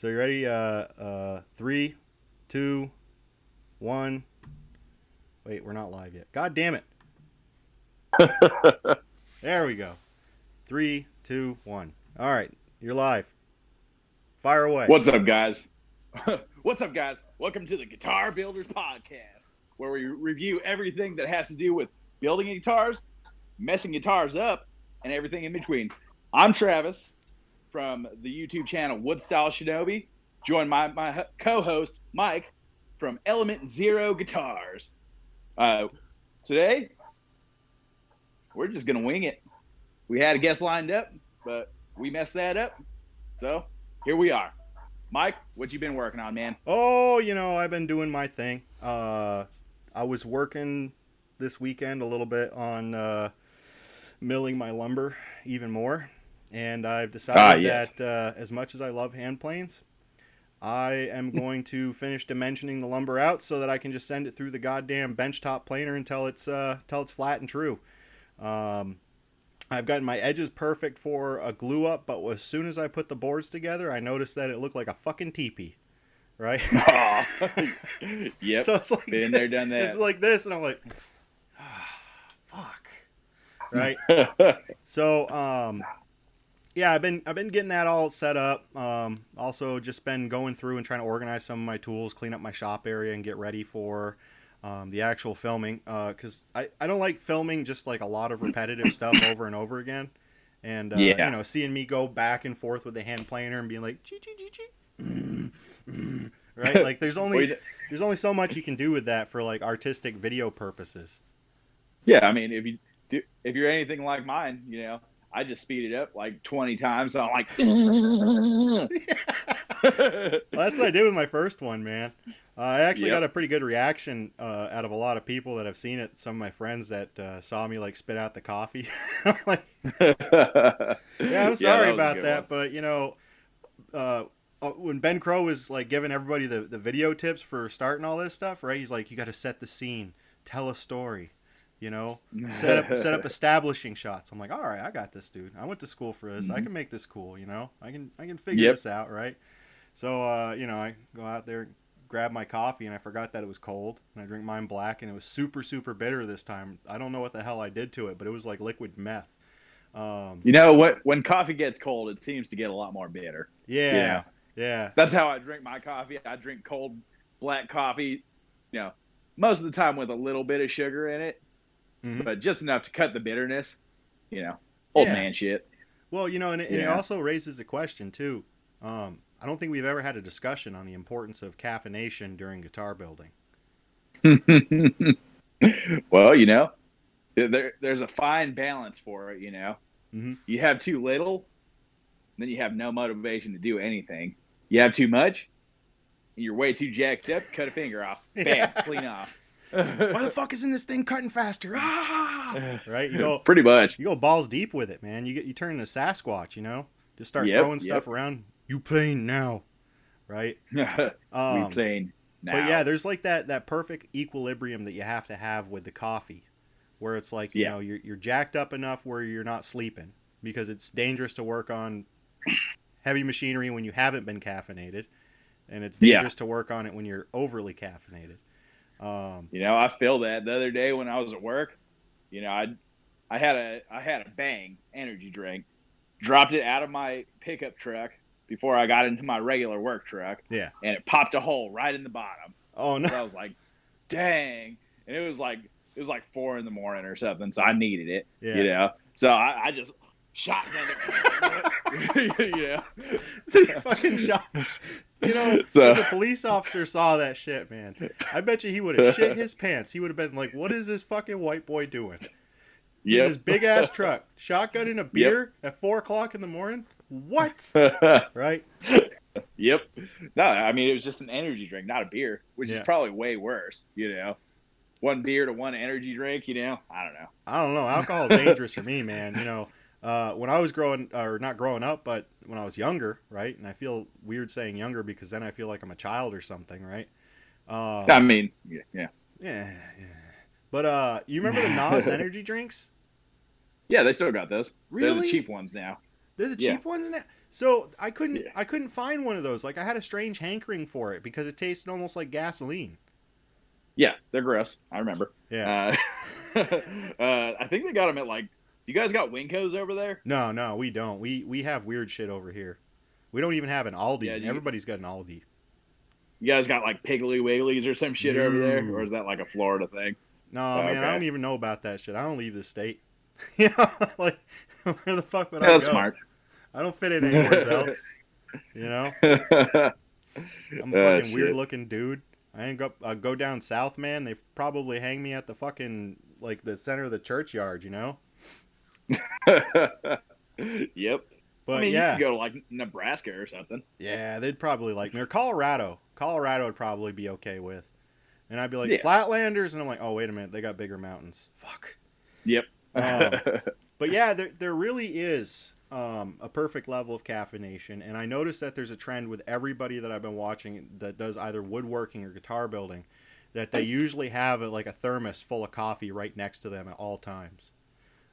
So you ready? Three, two, one. Wait, we're not live yet. God damn it. There we go. Three, two, one. All right, you're live. Fire away. What's up, guys? What's up, guys? Welcome to the Guitar Builders Podcast, where we review everything that has to do with building guitars, messing guitars up, and everything in between. I'm Travis from the YouTube channel Woodstyle Shinobi, joined by my co-host Mike from Element Zero Guitars. Today, we're just gonna wing it. We had a guest lined up, but we messed that up. So here we are. Mike, what you been working on, man? Oh, I've been doing my thing. I was working this weekend a little bit on milling my lumber even more, and I've decided that as much as I love hand planes, I am going to finish dimensioning the lumber out so that I can just send it through the goddamn benchtop planer until it's flat and true. I've gotten my edges perfect for a glue up, but as soon as I put the boards together, I noticed that it looked like a fucking teepee, right? Oh, yep. So it's like been there, done that. It's like this, and I'm like, fuck, right? So, yeah, I've been getting that all set up. Also, just been going through and trying to organize some of my tools, clean up my shop area, and get ready for the actual filming, because I don't like filming just like a lot of repetitive stuff over and over again, and seeing me go back and forth with the hand planer and being like chee, chee, chee, chee. Right, like there's only so much you can do with that for like artistic video purposes. Yeah, I mean, if you're anything like mine, I just speed it up like 20 times. So I'm like, well, that's what I did with my first one, man. I actually got a pretty good reaction out of a lot of people that have seen it. Some of my friends that saw me like spit out the coffee. I'm like, yeah, I'm sorry about that, but when Ben Crow was like giving everybody the video tips for starting all this stuff, right? He's like, you got to set the scene, tell a story, set up establishing shots. I'm like, all right, I got this, dude. I went to school for this. I can make this cool. I can figure this out, right? So I go out there, grab my coffee, and I forgot that it was cold, and I drink mine black, and it was super, super bitter this time. I don't know what the hell I did to it, but it was like liquid meth. When coffee gets cold, it seems to get a lot more bitter. Yeah. That's how I drink my coffee. I drink cold black coffee, most of the time with a little bit of sugar in it, but just enough to cut the bitterness, old man shit. Well, and it also raises a question too. I don't think we've ever had a discussion on the importance of caffeination during guitar building. Well, there's a fine balance for it, You have too little, then you have no motivation to do anything. You have too much, and you're way too jacked up, cut a finger off. Bam, clean off. Why the fuck isn't this thing cutting faster? Ah! Right? Pretty much. You go balls deep with it, man. You turn into Sasquatch, Just start throwing stuff around. You playing now, right? We playing now. But yeah, there's like that perfect equilibrium that you have to have with the coffee, where it's like you're jacked up enough where you're not sleeping, because it's dangerous to work on heavy machinery when you haven't been caffeinated, and it's dangerous to work on it when you're overly caffeinated. I feel that the other day when I was at work, I had a Bang energy drink, dropped it out of my pickup truck before I got into my regular work truck. Yeah. And it popped a hole right in the bottom. Oh no. So I was like, dang. And it was like 4 a.m. or something, so I needed it. Yeah. So I just shotgunned it. Yeah. So you fucking shot. If the police officer saw that shit, man, I bet you he would have shit his pants. He would have been like, what is this fucking white boy doing? In his big ass truck, shotgunning a beer at 4:00 in the morning. What? Right? Yep. No, I mean, it was just an energy drink, not a beer, which is probably way worse. One beer to one energy drink. I don't know. Alcohol is dangerous for me, man. When I was not growing up, but when I was younger, right? And I feel weird saying younger because then I feel like I'm a child or something, right? I mean, yeah. Yeah. But you remember the NOS energy drinks? Yeah, they still got those. Really? They're the cheap ones now. They're the cheap ones now? So Yeah, I couldn't find one of those. Like I had a strange hankering for it because it tasted almost like gasoline. yeah, they're gross. I remember. Yeah. Uh, I think they got them at like. Do you guys got Winkos over there? No, no, we don't. We have weird shit over here. We don't even have an Yeah, Aldi, and do everybody's got an Aldi. you guys got like Piggly Wigglies or some shit over there, or No. is that like a Florida thing? No, man, I Okay, don't even know about that shit. I don't leave the state. You know, like where the fuck would yeah, I that's go? smart. I don't fit in anywhere else. You know, I'm a fucking weird Shit. looking dude. I ain't go down south, man. They probably hang me at the fucking like the center of the churchyard. You know. Yep. I But mean, you could yeah, go to like Nebraska or something. yeah, they'd probably like me. Or Colorado. Colorado would probably be okay with. And I'd be like Yeah. Flatlanders, and I'm like, oh wait a minute, they got bigger mountains. Fuck. Yep. Um, but yeah, there really is a perfect level of caffeination, and I noticed that there's a trend with everybody that I've been watching that does either woodworking or guitar building, that they usually have like a thermos full of coffee right next to them at all times.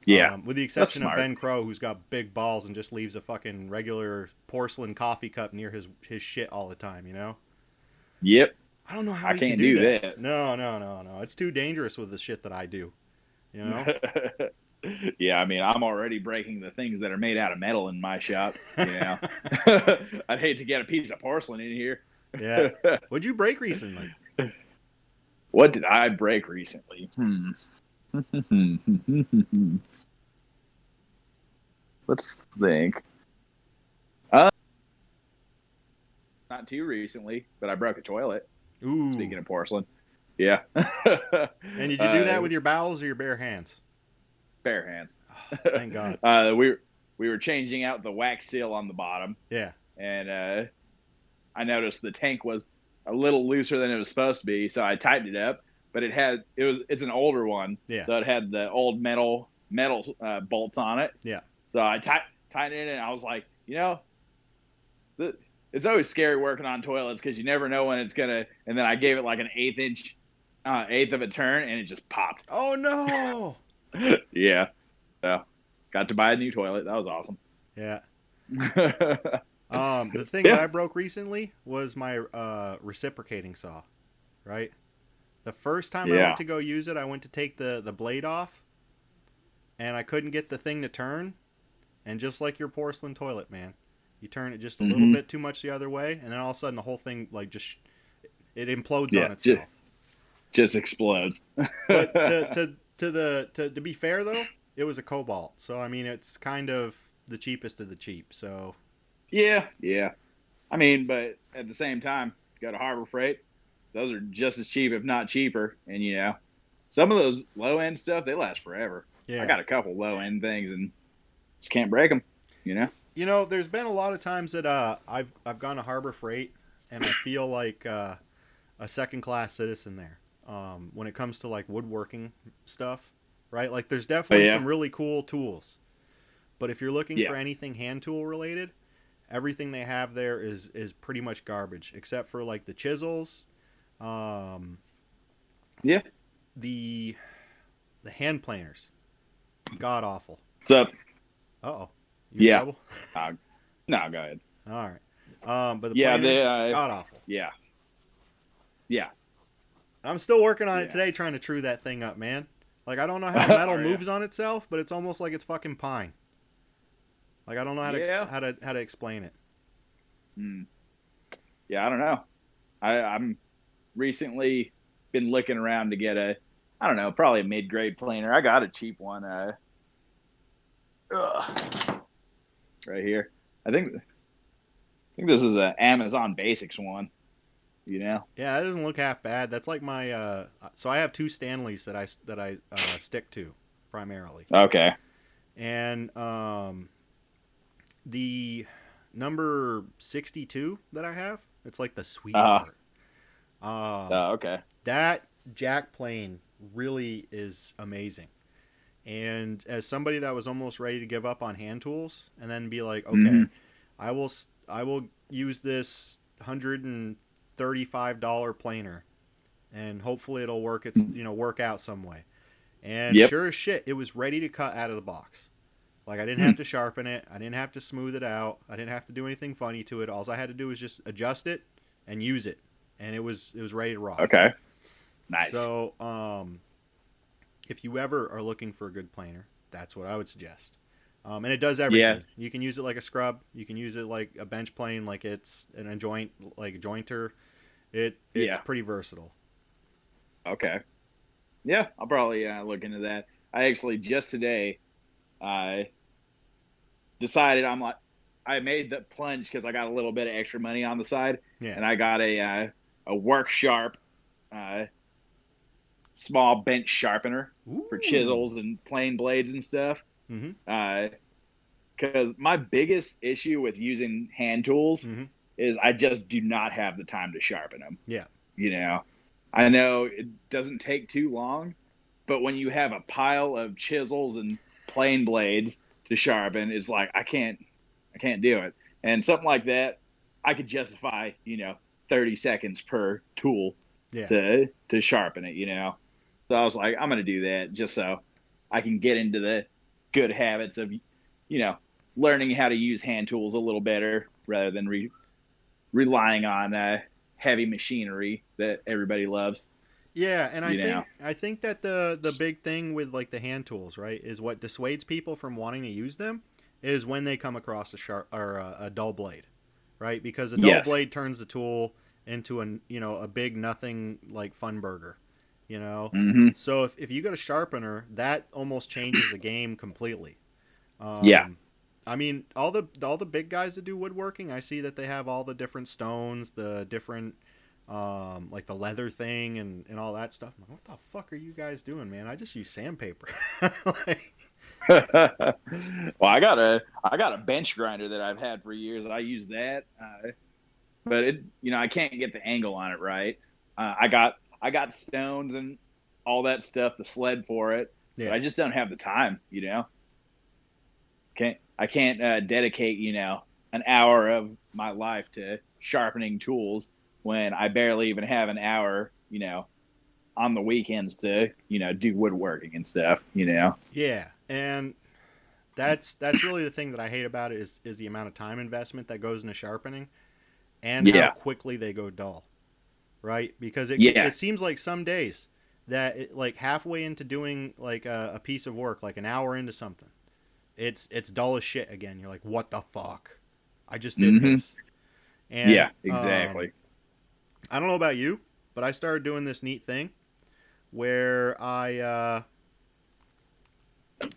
Yeah. With the That's exception of smart. Ben Crow, who's got big balls and just leaves a fucking regular porcelain coffee cup near his shit all the time. You know. Yep. I don't know how I he can can't do do that. that. No, no, no, no. It's too dangerous with the shit that I do. You know. Yeah, I mean, I'm already breaking the things that are made out of metal in my shop. You know, I'd hate to get a piece of porcelain in here. Yeah. What'd you break recently? What did I break recently? Let's think. Uh, Not too recently, but I broke a toilet. Ooh. Speaking of porcelain, yeah. And did you do that uh, with your bowels or your bare hands? Bare hands. Thank God. We were changing out the wax seal on the bottom, Yeah. and I noticed the tank was a little looser than it was supposed to be, so I tightened it up. But it's an older one, Yeah. so it had the old metal bolts on it. Yeah. So I tightened it, and I was like, it's always scary working on toilets because you never know when it's gonna. And then I gave it like an eighth of a turn, and it just popped. Oh no. Yeah, so got to buy a new toilet. That was awesome. Yeah. The thing that Yeah, I broke recently was my reciprocating saw. Right. The first time I went yeah. to go use it, I went to take the blade off, and I couldn't get the thing to turn. And just like your porcelain toilet, man, you turn it just a little Hmm. bit too much the other way, and then all of a sudden the whole thing like just it implodes Yeah, on itself. just explodes. But to be fair though, it was a cobalt, so I mean it's kind of the cheapest of the cheap. So Yeah, yeah. I mean, but at the same time, go to Harbor Freight. Those are just as cheap, if not cheaper. And some of those low end stuff they last forever. I yeah, got a couple low end things and just can't break them. You know? you know, there's been a lot of times that I've gone to Harbor Freight and I feel like a second class citizen there. When it comes to like woodworking stuff, right? Like there's But definitely yeah, some really cool tools, but if you're looking yeah, for anything hand tool related, everything they have there is pretty much garbage, except for like the chisels, um, yeah. the hand planers, god awful. What's up? Uh oh, you in Yeah. trouble? Uh, no, go ahead. All right. But the Yeah, planer, they. god awful. Yeah, yeah, I'm still working on it yeah. today, trying to true that thing up, man. Like I don't know how metal Are you? moves on itself, but it's almost like it's fucking pine. Like I don't know Yeah. how to explain it. Hmm. Yeah, I don't know. I'm recently been looking around to get I don't know, probably a mid grade planer. I got a cheap one. Right here. I think this is a Amazon Basics one. You know. Yeah, that doesn't look half bad. That's like my so I have two Stanleys that I stick to primarily, Okay. and the number 62 that I have, it's like the Uh. sweetheart. Um, Okay. that jack plane really is amazing. And as somebody that was almost ready to give up on hand tools and then be like, Hmm. okay, I will use this $135 planer and hopefully it'll work out some way. And Yep. sure as shit, it was ready to cut out of the box. Like I didn't Hmm. have to sharpen it. I didn't have to smooth it out. I didn't have to do anything funny to it. All I had to do was just adjust it and use it, and it was ready to rock. Okay. Nice. So if you ever are looking for a good planer, that's what I would suggest. And it does Yeah. everything. You can use it like a scrub. You can use it like a bench plane, like it's an joint, like a jointer. It's Yeah. pretty versatile. Okay. Yeah. I'll probably look into that. I actually just today I decided I made the plunge because I got a little bit of extra money on the side, Yeah. and I got a work sharp uh, small bench sharpener for Ooh. chisels and plane blades and stuff. Mhm. Because my biggest issue with using hand tools Mhm. is I just do not have the time to sharpen them. Yeah. You know, I know it doesn't take too long, but when you have a pile of chisels and plane blades to sharpen, it's like I can't do it. And something like that, I could justify, 30 seconds per tool Yeah. to sharpen it, So I was like, I'm gonna do that just so I can get into the good habits of, you know, learning how to use hand tools a little better rather than relying on heavy machinery that everybody loves, Yeah, and I you know. think I think that the big thing with like the hand tools, right, is what dissuades people from wanting to use them is when they come across a sharp or a dull blade, right? Because a dull Yes. blade turns the tool into a big nothing like fun burger, you know. Hmm. So if you got a sharpener, that almost changes the game completely. Yeah. Um, I mean, all the big guys that do woodworking, I see that they have all the different stones, the different like the leather thing and all that stuff. I'm like, what the fuck are you guys doing, man? I just use sandpaper. Like, Well, I got a bench grinder that I've had for years. I use that, but I can't get the angle on it right. I got stones and all that stuff, the sled for it, but yeah, I just don't have the time. I can't dedicate an hour of my life to sharpening tools when I barely even have an hour on the weekends to do woodworking and stuff. yeah, and that's really the thing that I hate about it is the amount of time investment that goes into sharpening and how Yeah. quickly they go dull, right? Because Yeah. it seems like some days that like halfway into doing like a piece of work, like an hour into something, it's dull as shit again. You're like, what the fuck? I just did Hmm. this. And Yeah, exactly. I don't know about you, but I started doing this neat thing where I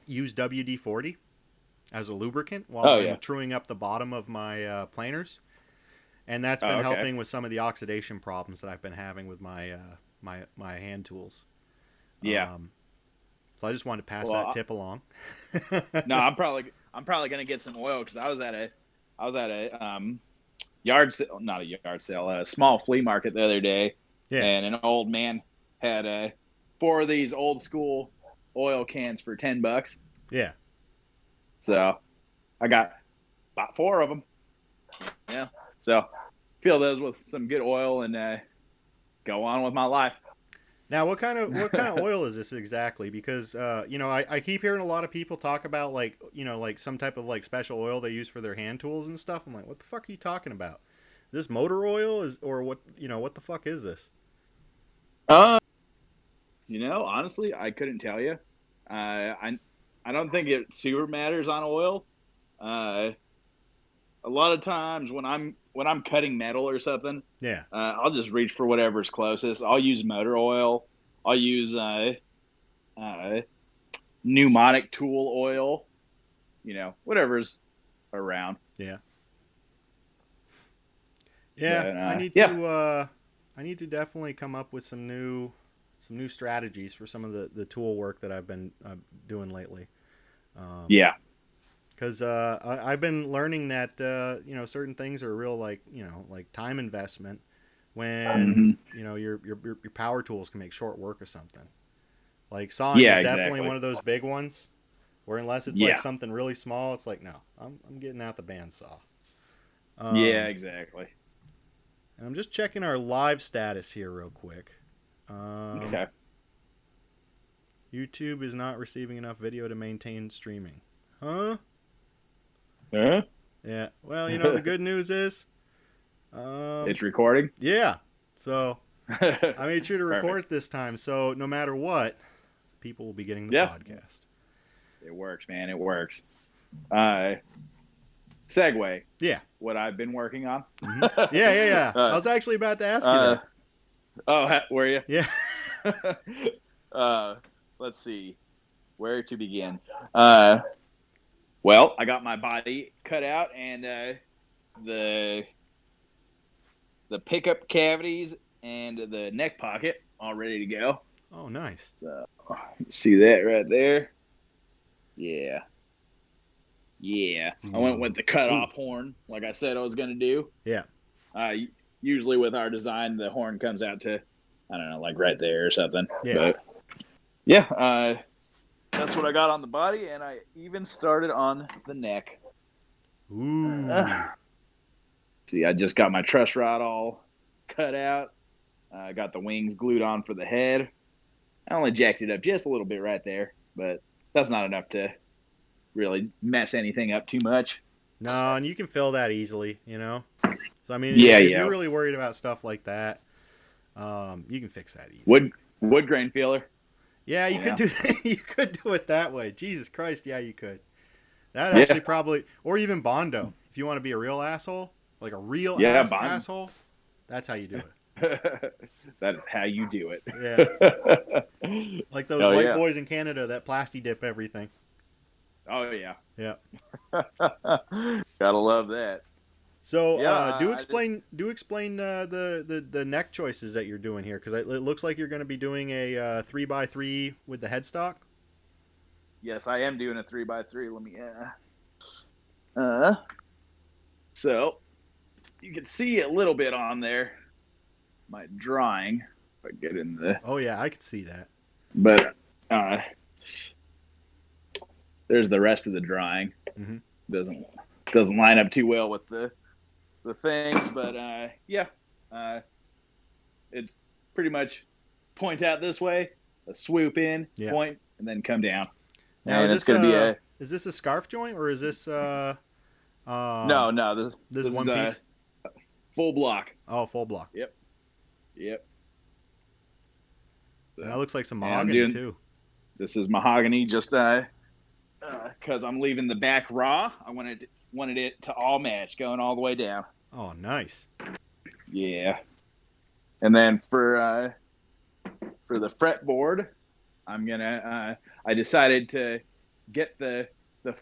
use WD 40 as a lubricant while Oh I'm yeah. truing up the bottom of my planers. And that's been Oh, okay. helping with some of the oxidation problems that I've been having with my hand tools. Yeah. Um, so I just wanted to pass Well, that tip along. no, I'm probably gonna get some oil because I was at a yard sale, not a yard sale, a small flea market the other day, Yeah, and an old man had four of these old school oil cans for $10. yeah. So I got about four of them. Yeah. So fill those with some good oil and go on with my life. Now, what kind of oil is this exactly? Because I keep hearing a lot of people talk about like some type of like special oil they use for their hand tools and stuff. I'm like, what the fuck are you talking about? Is this motor oil is or what the fuck is this? uh, honestly, I couldn't tell you. I don't think it super matters on oil. Uh, a lot of times when I'm cutting metal or something, Yeah, I'll just reach for whatever's closest. I'll use motor oil. I'll use uh, pneumatic tool oil. Whatever's around. yeah, yeah. But I need yeah, to I need to definitely come up with some new strategies for some of the tool work that I've been doing lately. Um, yeah, because I've been learning that certain things are real like time investment when hmm, your power tools can make short work of something. Like sawing yeah, is definitely exactly. one of those big ones where unless it's like Yeah, something really small, it's like no, I'm getting out the bandsaw. yeah, Um, exactly. and I'm just checking our live status here real quick. Um, Okay. YouTube is not receiving enough video to maintain streaming. Huh? Huh? Yeah. Well, you know, the good news is, um, It's recording. yeah. So I made sure to record Perfect. it this time. So no matter what, people will be getting the Yeah, podcast. it works, man. It works. Uh, segue. Yeah. What I've been working on. Yeah, yeah, yeah. I uh, was actually about to ask you uh, that. were you? Yeah. uh, let's see where to begin. Uh, well, I got my body cut out and the the pickup cavities and the neck pocket all ready to go. Oh, nice. So, see that right there? Yeah. Yeah. I went with the cut Ooh. off horn, like I said I was going to do. Yeah. Uh, Usually with our design, the horn comes out to, I don't know, like right there or something. Yeah. But yeah, that's what I got on the body, and I even started on the neck. Ooh. See, I just got my truss rod all cut out. I got the wings glued on for the head. I only jacked it up just a little bit right there, but that's not enough to really mess anything up too much. No, and you can fill that easily, you know? So, I mean, Yeah, if yeah. you're really worried about stuff like that, you can fix that easy. Wood grain feeler. Yeah, you could Yeah. do you could do it that way. Jesus Christ, yeah, you could. That Yeah. actually probably, or even Bondo, if you want to be a real asshole, like a real Yeah, ass Bond. asshole. That's how you do it. That is how you do Yeah, it. like those Oh white yeah. boys in Canada that plasti dip everything. Oh yeah. Yeah. Gotta love that. So Yeah, do explain the neck choices that you're doing here, because it looks like you're going to be doing a 3x3 with the headstock. yes, I am doing a 3x3. Let me uh so you can see a little bit on there my drawing if I get in the Oh yeah, I could see that. but there's the rest of the drawing. Mm-hmm. Doesn't line up too well with the things, but yeah, it pretty much point out this way, a swoop in, Yeah. point, and then come down. Now And it's going to be a is this a scarf joint, or is this no. this This is one a piece? full block. Oh, full block. Yep. And that So, looks like some and I'm mahogany doing too. this is mahogany, just because I'm leaving the back raw. I wanted it to all match, going all the way down. Oh, nice. Yeah. And then for the fretboard, I'm gonna. I decided to get the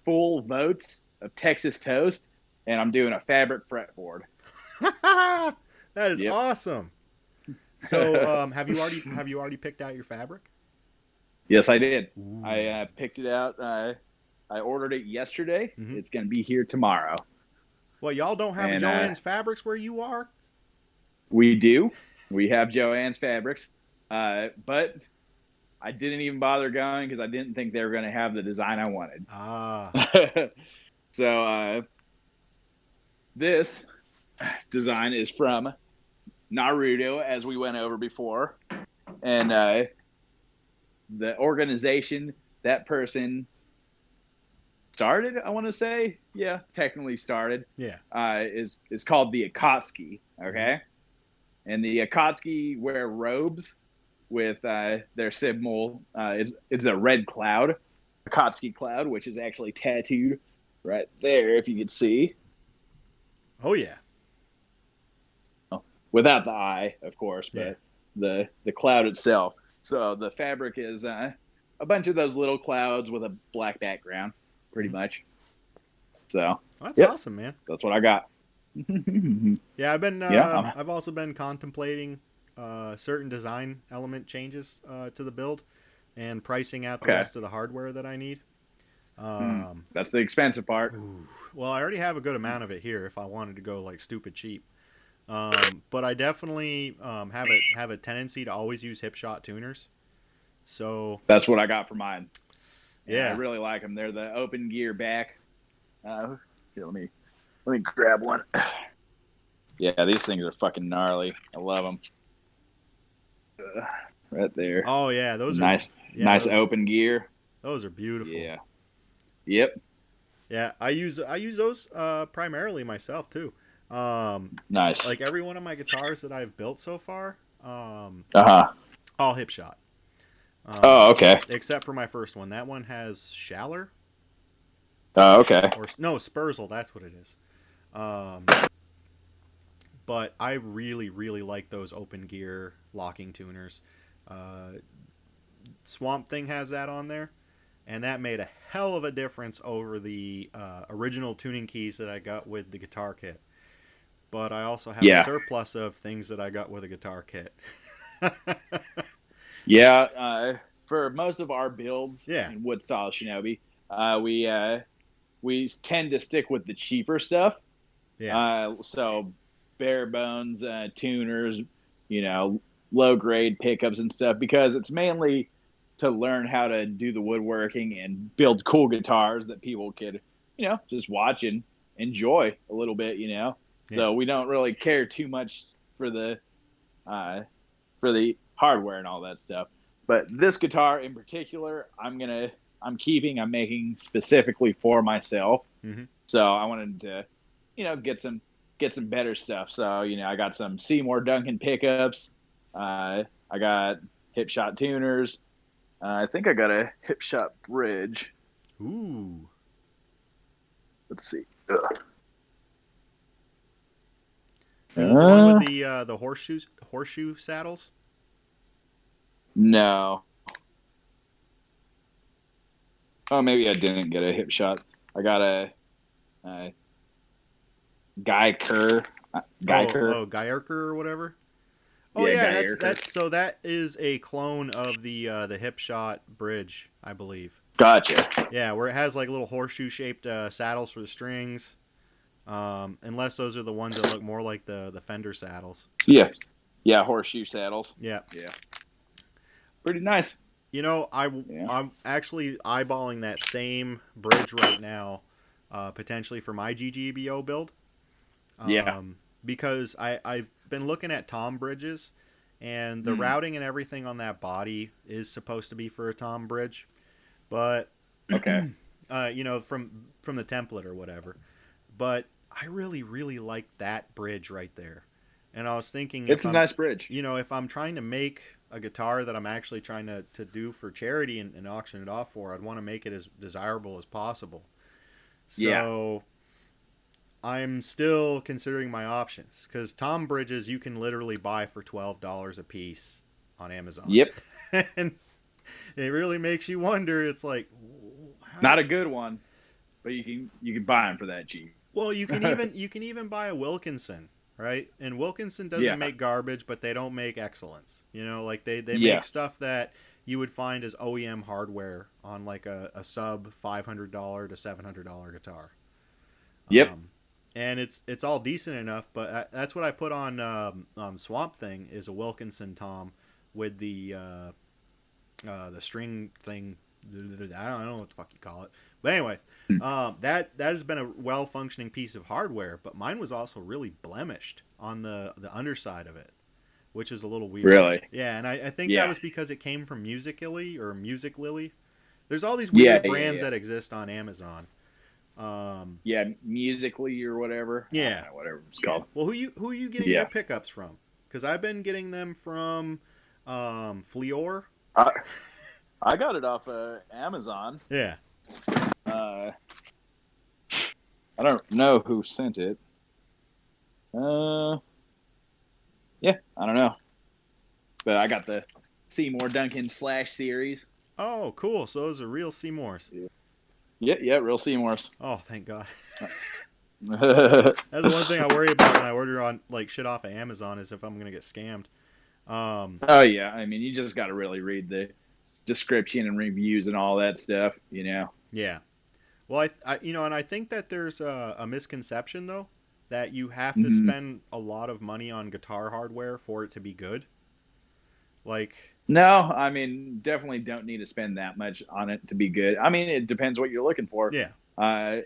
full votes of Texas Toast, and I'm doing a fabric fretboard. That is Yep. awesome. So, have you already picked out your fabric? Yes, I did. Ooh. I picked it out. I ordered it yesterday. Mm-hmm. It's gonna be here tomorrow. Well, y'all don't have a And Joann's Fabrics where you are? we do. We have Joann's Fabrics, but I didn't even bother going because I didn't think they were going to have the design I wanted. Ah. So this design is from Naruto, as we went over before, and the organization that person started, I want to say, yeah, technically started, Yeah. is called the Akatsuki. Okay, and the Akatsuki wear robes with their symbol is a red cloud, Akatsuki cloud, which is actually tattooed right there, if you could see. Oh yeah. Without the eye, of course, Yeah. but the cloud itself. So the fabric is a bunch of those little clouds with a black background, pretty much. So Well, that's yep, awesome, man. that's what I got. Yeah, Yeah, I've also been contemplating certain design element changes to the build and pricing out the okay. rest of the hardware that I need. That's the expensive part. Ooh, well, I already have a good amount of it here if I wanted to go like stupid cheap. But I definitely have a tendency to always use hip shot tuners. So That's what I got for mine. And yeah, I really like them. They're the open gear back. Here, let me grab one. Yeah, these things are fucking gnarly. I love them. Right there. oh yeah, Nice those, open gear. those are beautiful. Yeah. Yep. Yeah, I use those primarily myself too. Um, Nice. like every one of my guitars that I've built so far, Uh huh. all hip shot. Oh, okay. Except for my first one. That one has Schaller Oh, okay. or no Spurzle. That's what it is. Um, but I really really like those open gear locking tuners. Uh, Swamp Thing has that on there, and that made a hell of a difference over the original tuning keys that I got with the guitar kit. But I also have a Yeah. surplus of things that I got with a guitar kit. Yeah. For most of our builds Yeah, in wood style shinobi, we tend to stick with the cheaper stuff. yeah, So bare bones tuners, you know, low grade pickups and stuff, because it's mainly to learn how to do the woodworking and build cool guitars that people could, just watch and enjoy a little bit. yeah. So we don't really care too much for the uh, for the hardware and all that stuff. But this guitar in particular, I'm making specifically for myself. Mm-hmm. So I wanted to, get some better stuff. So I got some Seymour Duncan pickups. I got hip shot tuners. I think I got a hip shot bridge. Ooh. Let's see. Ugh. Is it the one with Uh, the horseshoe saddles? no. Oh, maybe I didn't get a hip shot. I got a Guy Kerr. Guy Kerr. Oh, Guyerker or whatever. Oh Yeah, yeah, Guy that's Erker. that. So that is a clone of the hip shot bridge, I believe. Gotcha. Yeah, where it has like little horseshoe shaped saddles for the strings. Unless those are the ones that look more like the Fender saddles. Yeah. Yeah, horseshoe saddles. Yeah. Yeah. Pretty nice. You know, Yeah. I'm actually eyeballing that same bridge right now, potentially for my GGBO build. Yeah. Because I've been looking at Tom bridges, and the Mm. routing and everything on that body is supposed to be for a Tom bridge, but Okay. from the template or whatever. But I really really like that bridge right there, and I was thinking It's a nice bridge. if I'm trying to make a guitar that I'm actually trying to do for charity and auction it off for, I'd want to make it as desirable as possible. Yeah. So I'm still considering my options because Tom bridges you can literally buy for $12 a piece on Amazon, Yep. and it really makes you wonder. It's like, Not how? a good one, but you can buy them for that cheap. Well, you can even buy a Wilkinson, right? And Wilkinson doesn't Yeah. make garbage, but they don't make excellence. Like they Yeah. make stuff that you would find as OEM hardware on like a sub $500 to $700 guitar. Yep. Um, and it's all decent enough. But that's what I put on Swamp Thing is a Wilkinson tom with the string thing. I don't know what the fuck you call it. But anyway, that has been a well functioning piece of hardware. But mine was also really blemished on the underside of it, which is a little weird. Really. Yeah, and I think that Yeah. was because it came from Musically or Music Lily. There's all these Yeah. weird Yeah. brands Yeah. that exist on Amazon. Yeah. Musically or whatever. I don't Yeah. know, whatever it's called. Well, who are you getting your Yeah. pickups from? Because I've been getting them from Fleor. I, I got it off Amazon. Yeah. Uh, I don't know who sent it. Uh, yeah, I don't know. But I got the Seymour Duncan / series. Oh, cool. So those are real Seymours. Yeah, yeah, real Seymours. Oh, thank God. Oh That's the one thing I worry about when I order on like shit off of Amazon is if I'm gonna get scammed. yeah, I mean, you just got to really read the description and reviews and all that stuff. Yeah. Well, and I think that there's a misconception though that you have to Hmm. spend a lot of money on guitar hardware for it to be good. Like, No, I mean, definitely don't need to spend that much on it to be good. I mean, it depends what you're looking for. yeah, Uh,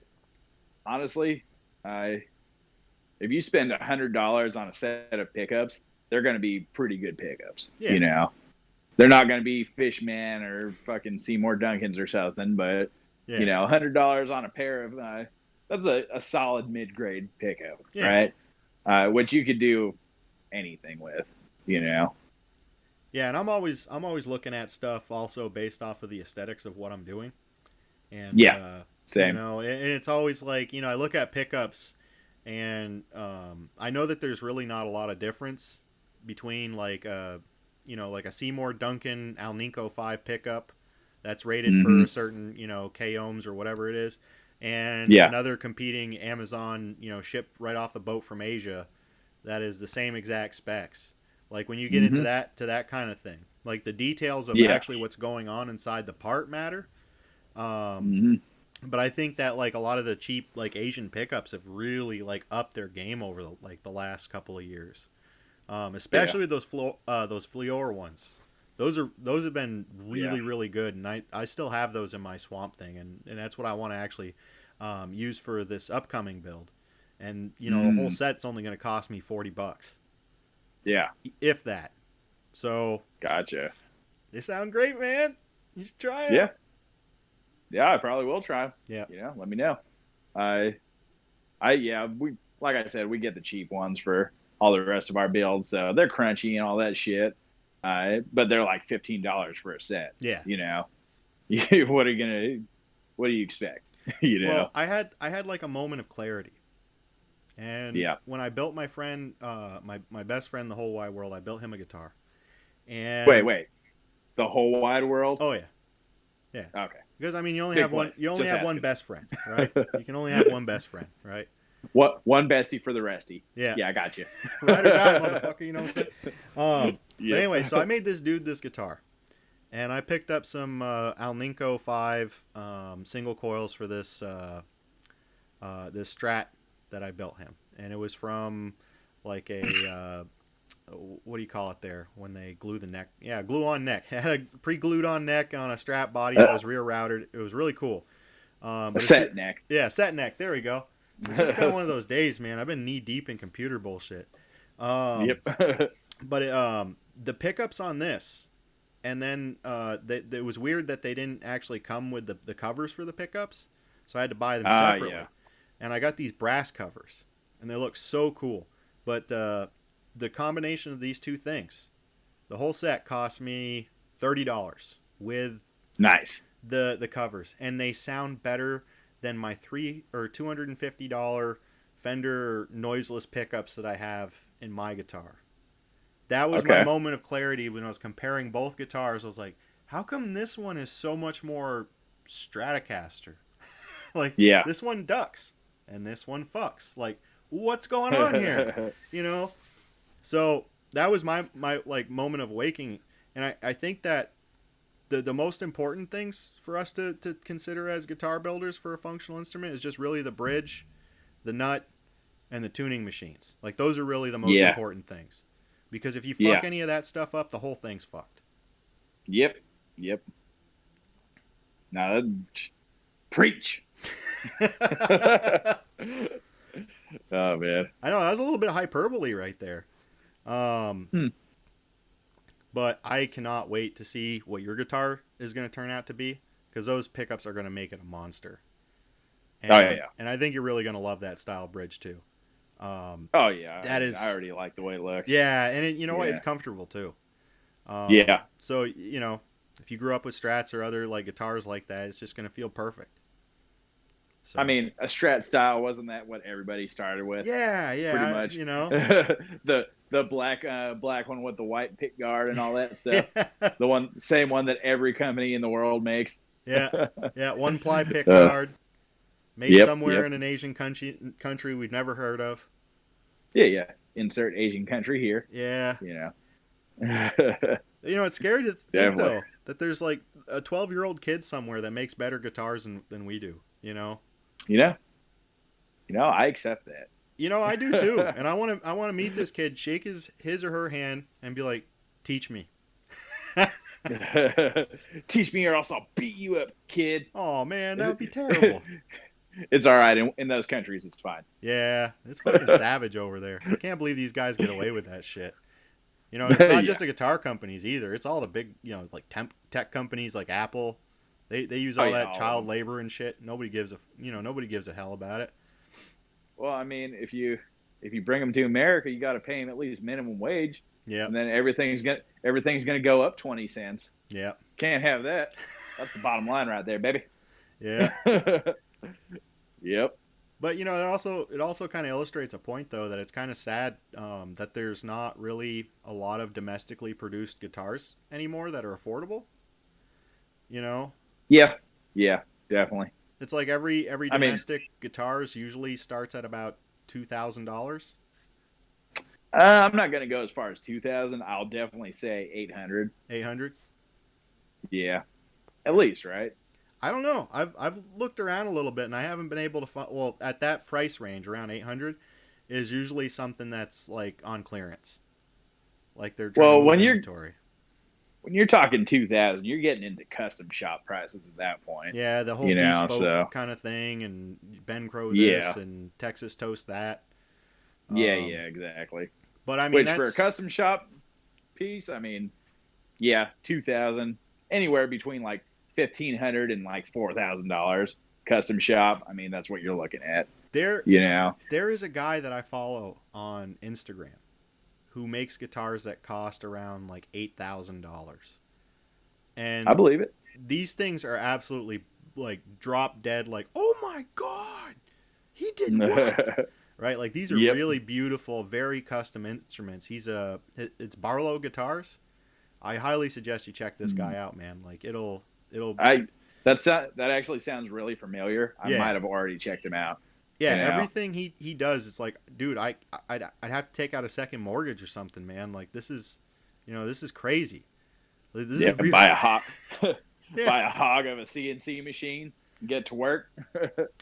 honestly, uh, if you spend $100 on a set of pickups, they're going to be pretty good pickups. yeah, They're not going to be Fishman or fucking Seymour Duncans or something, but Yeah. $100 on a pair of that's a solid mid-grade pickup, Yeah. right? Which you could do anything with, you know. Yeah, and I'm always looking at stuff also based off of the aesthetics of what I'm doing. And Yeah, same. and it's always like, I look at pickups, and I know that there's really not a lot of difference between like like a Seymour Duncan Alnico 5 pickup that's rated for Hmm. a certain, K ohms or whatever it is, and Yeah. another competing Amazon, shipped right off the boat from Asia, that is the same exact specs. Like when you get into Hmm. that kind of thing, like the details of Yeah. actually what's going on inside the part matter. Um, Hmm. but I think that like a lot of the cheap like Asian pickups have really like upped their game over the last couple of years. Yeah. Especially those Fleor ones. Those have been Yeah. really really good, and I still have those in my Swamp Thing, and that's what I want to actually use for this upcoming build. And a whole Mm. set's only going to cost me $40, Yeah. if that. So Gotcha. they sound great, man. You should try them. Yeah. Yeah, I probably will try. Yeah. Let me know. I yeah, we like I said, we get the cheap ones for all the rest of our builds, so they're crunchy and all that shit. But they're like $15 for a set. Yeah. You know, what are you gonna? What do you expect? you know? Well, I had like a moment of clarity. And Yeah. when I built my friend, my best friend, in the whole wide world, I built him a guitar. Wait, And wait. The whole wide world. oh yeah, yeah. Okay. Because I mean, you only Big have one. place. You only Just have one asking. best friend, right? You can only have one best friend, right? What one bestie for the restie? Yeah, Yeah, I got you. ride or die, motherfucker. You know what I'm saying? But Yep. anyway, so I made this dude this guitar, and I picked up some Alnico 5 single coils for this Strat that I built him, and it was from like a what do you call it there when they glue the neck? Yeah, glue on neck. It had a pre-glued on neck on a Strat body that was rear routed. It was really cool. A But it's set neck. yeah, set neck. There we go. It's just been one of those days, man. I've been knee deep in computer bullshit. Um, Yep. but the pickups on this, and then it was weird that they didn't actually come with the covers for the pickups, so I had to buy them Yeah. separately. And I got these brass covers, and they look so cool. But the combination of these two things, the whole set cost me $30 with Nice. the covers, and they sound better than my $250 Fender noiseless pickups that I have in my guitar. That was my Okay. moment of clarity when I was comparing both guitars. I was like, how come this one is so much more Stratocaster? Like Yeah. this one ducks and this one fucks. Like what's going on here? You know? So that was my like moment of waking, and I think that the most important things for us to consider as guitar builders for a functional instrument is just really the bridge, the nut, and the tuning machines. Like those are really the most Yeah. important things. Because if you fuck Yeah. any of that stuff up, the whole thing's fucked. Yep. Yep. Now, preach. I Oh man. know that was a little bit of hyperbole right there. Um, Hmm. but I cannot wait to see what your guitar is going to turn out to be, because those pickups are going to make it a monster. Oh And yeah. and I think you're really going to love that style bridge too. Um, Oh yeah. I that mean, I is already like the way it looks. yeah, and you know what? It's Yeah. comfortable too. Yeah. So if you grew up with Strats or other like guitars like that, it's just going to feel perfect. I So mean, a Strat style wasn't that what everybody started with? yeah, Pretty yeah, much. The black one with the white pick guard and all that stuff. yeah, The one same one that every company in the world makes. yeah, yeah. One ply pick uh, guard made yep. somewhere Yep. in an Asian country we've never heard of. Yeah. Yeah. Insert Asian country here. Yeah, You know. it's scary to think Definitely. though that there's like a 12-year-old kid somewhere that makes better guitars than we do. You know. I accept that. I do too, and I want to meet this kid, shake his or her hand, and be like, teach me. Teach me or else I'll beat you up, kid. Oh man, that would be terrible. It's all right. In those countries, it's fine. Yeah, it's fucking savage over there. I can't believe these guys get away with that shit. It's not Yeah. just the guitar companies either. It's all the big, like tech companies like Apple. They use Oh all yeah, that all of child them. labor and shit. Nobody gives a hell about it. Well, I mean, if you bring them to America, you got to pay them at least minimum wage, Yep. and then everything's gonna go up 20 cents. Yep. Can't have that. That's the bottom line right there, baby. Yeah. Yep. But it also kind of illustrates a point though that it's kind of sad that there's not really a lot of domestically produced guitars anymore that are affordable. You know, Yeah. Yeah. Definitely. it's like every I mean, domestic guitars usually starts at about $2,000, I'm not gonna go as far as 2,000. I'll definitely say 800. 800. Yeah, at least, right? I don't know. I've looked around a little bit and I haven't been able to find. Well, at that price range, around 800, is usually something that's like on clearance, like they're trying to Well, move inventory. when you're talking 2,000, you're getting into custom shop prices at that point. Yeah, the whole You know, bespoke so kind of thing, and Ben Crow this yeah, and Texas Toast that. yeah, Um, exactly. but I mean, Which for a that's custom shop piece, I mean, yeah, 2,000, anywhere between like 1,500 and like $4,000 custom shop. I mean, that's what you're looking at. there. You know, There is a guy that I follow on Instagram who makes guitars that cost around like $8,000, I and believe it. these things are absolutely like drop dead. Like, oh my god, he did what? Right? Like these are Yep. really beautiful, very custom instruments. It's Barlow Guitars. I highly suggest you check this guy out, man. Like it'll I that actually sounds really familiar. I might yeah. have already checked him out. Yeah, You know. everything he does, it's like, dude, I'd have to take out a second mortgage or something, man. Like this is crazy. Like, this Yeah, is real. buy a hog, Yeah, buy a hog of a CNC machine, and get to work.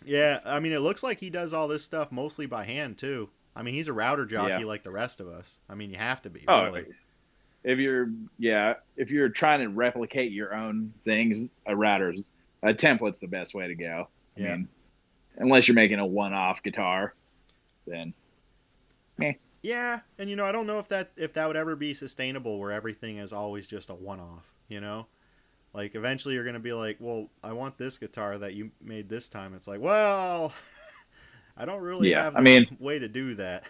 yeah. I mean, it looks like he does all this stuff mostly by hand too. I mean, he's a router Yeah. jockey like the rest of us. I mean, you have to be Oh, really. if you're if you're trying to replicate your own things, a template's the best way to go. I Yeah. mean, unless you're making a one-off guitar, then Yeah, and I don't know if that would ever be sustainable where everything is always just a one-off. Like eventually you're gonna be like, well, I want this guitar that you made this time. It's like, well, I don't really yeah. have I the mean, way to do that.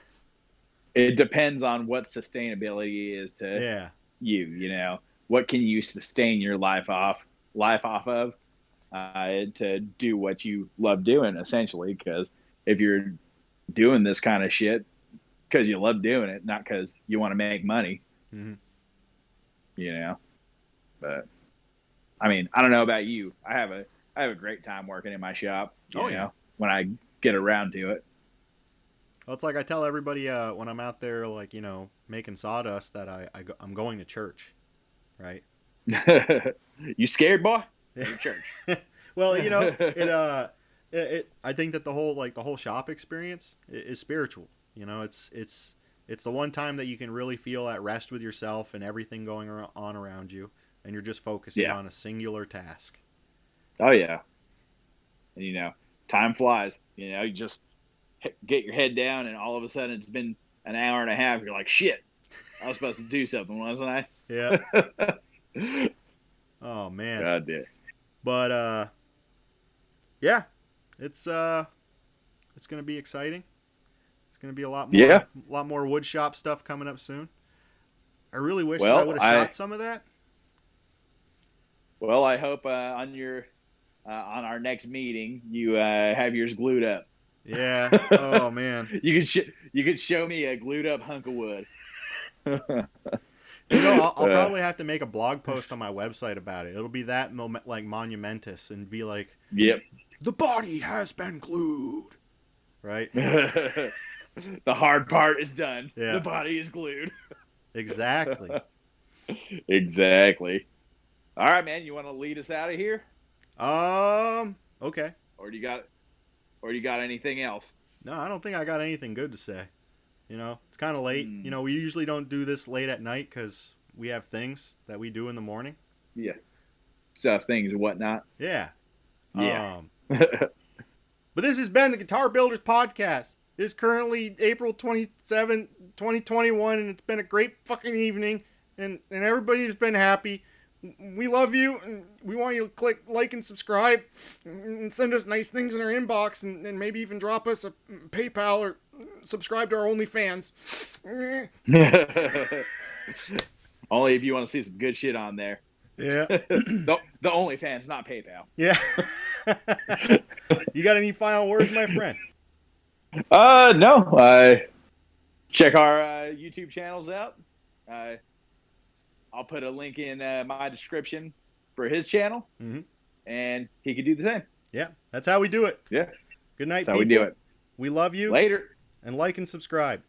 it depends on what sustainability is to Yeah. you. You know, what can you sustain your life off of to do what you love doing, essentially. Because if you're doing this kind of shit because you love doing it, not because you want to make money, Mm-hmm. you know. But I mean, I don't know about you. I have a great time working in my shop. Oh You yeah. know, when I get around to it. Well, it's like I tell everybody when I'm out there, like making sawdust, that I'm going to church, right? You scared, boy? Go to church. Well, I think that the whole shop experience is spiritual. It's the one time that you can really feel at rest with yourself and everything going on around you, and you're just focusing Yeah. on a singular task. Oh yeah. And, you know, time flies. You know, you just get your head down, and all of a sudden it's been an hour and a half. You're like, shit, I was supposed to do something, wasn't I? Yeah. Oh man. God damn. But yeah, it's gonna be exciting. It's gonna be Yeah. a lot more wood shop stuff coming up soon. I really wish that I Well, would have shot some of that. I hope on your on our next meeting you have yours glued up. Yeah. Oh man. You could show me a glued up hunk of wood. I'll probably have to make a blog post on my website about it. It'll be that like monumentous and be like, Yep. the body has been glued. Right? The hard part is done. Yeah. The body is glued. Exactly. Exactly. All right, man. You want to lead us out of here, Okay. or do you got anything else? No, I don't think I got anything good to say. It's kind of late. We usually don't do this late at night because we have things that we do in the morning. Yeah. Stuff, things, and whatnot. Yeah. Yeah. But this has been the Guitar Builders Podcast. It is currently April 27, 2021, and it's been a great fucking evening, and everybody's been happy. we love you, and we want you to click like and subscribe, and send us nice things in our inbox, and maybe even drop us a PayPal or subscribe to our OnlyFans. Only if you want to see some good shit on there. Yeah. The OnlyFans, not PayPal. Yeah. You got any final words, my friend? No. Check our YouTube channels out. I'll put a link in my description for his channel, and he could do the same. Yeah, that's how we do it. Yeah. Good night, That's how people. we do it. We love you. Later. And like and subscribe.